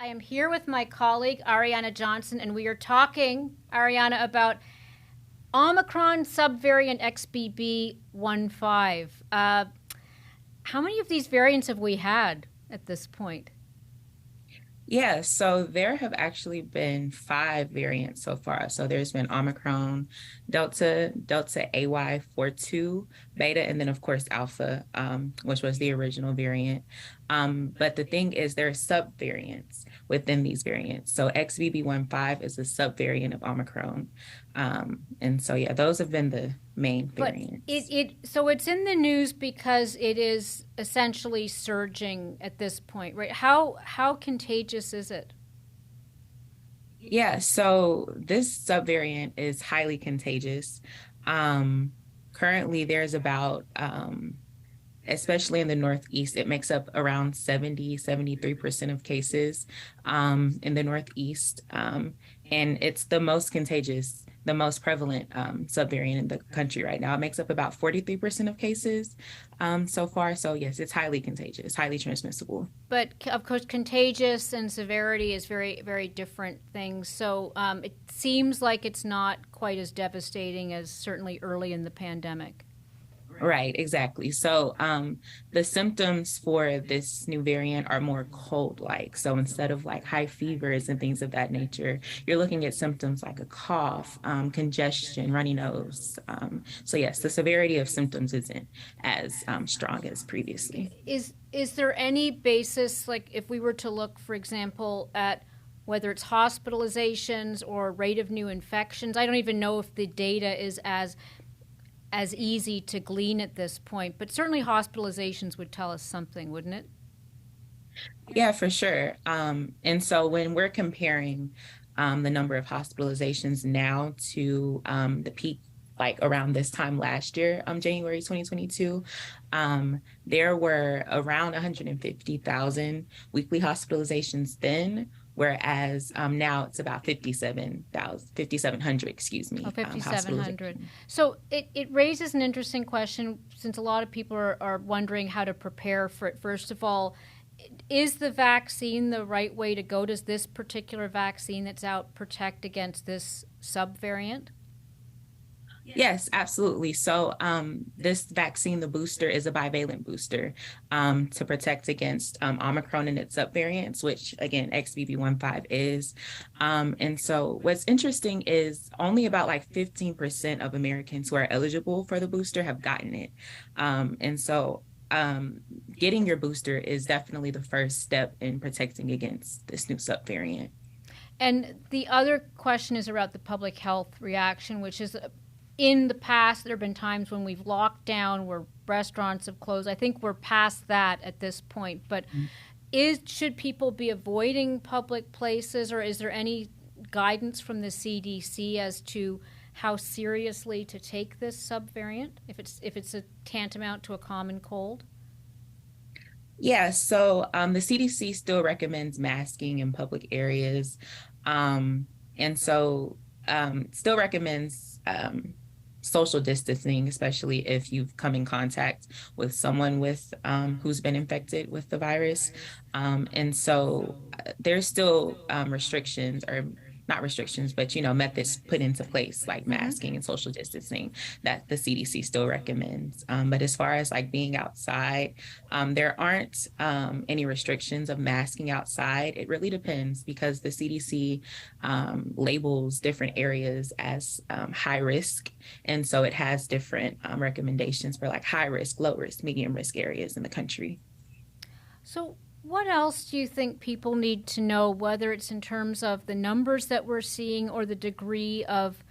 I am here with my colleague, Arianna Johnson, and we are talking, Arianna, about Omicron subvariant XBB.1.5. How many of these variants have we had at this point? Yeah, so there have actually been five variants so far. So there's been Omicron, Delta AY42, Beta, and then of course Alpha, which was the original variant. But the thing is there are subvariants within these variants. So XBB.1.5 is a subvariant of Omicron. And so yeah, those have been the main But variants. so it's in the news because it is essentially surging at this point, right? How contagious is it? Yeah, so this subvariant is highly contagious. Um, Currently, there's about, especially in the Northeast, it makes up around 73% of cases in the Northeast. And it's the most contagious, the most prevalent subvariant in the country right now. It makes up about 43% of cases so far. So, yes, it's highly contagious, highly transmissible. But of course, contagious and severity is very, very different things. So it seems like it's not quite as devastating as certainly early in the pandemic. Right, exactly. So the symptoms for this new variant are more cold-like. So instead of like high fevers and things of that nature, you're looking at symptoms like a cough, congestion, runny nose. So yes, the severity of symptoms isn't as strong as previously. Is there any basis, like if we were to look, for example, at whether it's hospitalizations or rate of new infections? I don't even know if the data is as easy to glean at this point, but certainly hospitalizations would tell us something, wouldn't it? Yeah, for sure. And so when we're comparing the number of hospitalizations now to the peak, like around this time last year, January 2022, there were around 150,000 weekly hospitalizations then, whereas now it's about 5,700, excuse Oh, me, 5,700. hospitalizations. So it raises an interesting question since a lot of people are wondering how to prepare for it. First of all, is the vaccine the right way to go? Does this particular vaccine that's out protect against this subvariant? Yes, absolutely. So, this vaccine, the booster, is a bivalent booster to protect against Omicron and its subvariants, which again, XBB.1.5 is. And so, what's interesting is only about like 15% of Americans who are eligible for the booster have gotten it. And so, getting your booster is definitely the first step in protecting against this new subvariant. And the other question is about the public health reaction, which is in the past, there have been times when we've locked down, where restaurants have closed. I think we're past that at this point. But should people be avoiding public places, or is there any guidance from the CDC as to how seriously to take this subvariant if it's a tantamount to a common cold? Yeah, so the CDC still recommends masking in public areas. And so still recommends social distancing, especially if you've come in contact with someone with who's been infected with the virus. And so there's still restrictions or not restrictions, but methods put into place like Mm-hmm. masking and social distancing that the CDC still recommends. But as far as like being outside, there aren't any restrictions of masking outside. It really depends because the CDC labels different areas as high risk. And so it has different recommendations for like high risk, low risk, medium risk areas in the country. So, what else do you think people need to know, whether it's in terms of the numbers that we're seeing or the degree of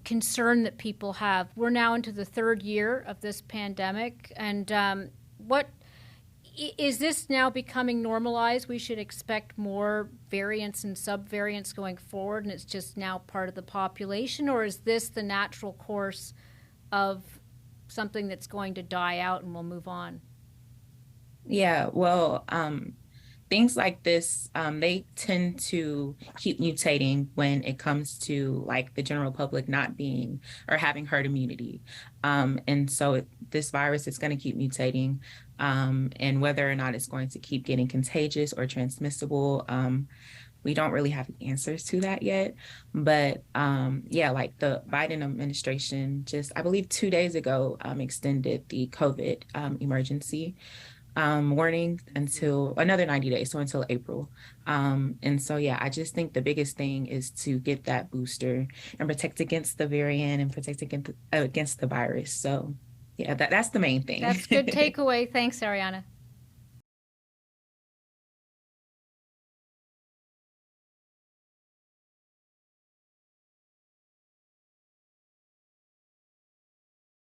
concern that people have? We're now into the third year of this pandemic, and what is this now becoming normalized? We should expect more variants and subvariants going forward, and it's just now part of the population, or is this the natural course of something that's going to die out and we'll move on? Yeah, well, things like this, they tend to keep mutating when it comes to like the general public not being or having herd immunity. And so this virus is going to keep mutating, and whether or not it's going to keep getting contagious or transmissible, we don't really have answers to that yet. But yeah, like the Biden administration just, I believe 2 days ago, extended the COVID emergency warning until another 90 days, so until April. And so, yeah, I just think the biggest thing is to get that booster and protect against the variant and protect against the virus. So, yeah, that's the main thing. That's good takeaway. Thanks, Arianna.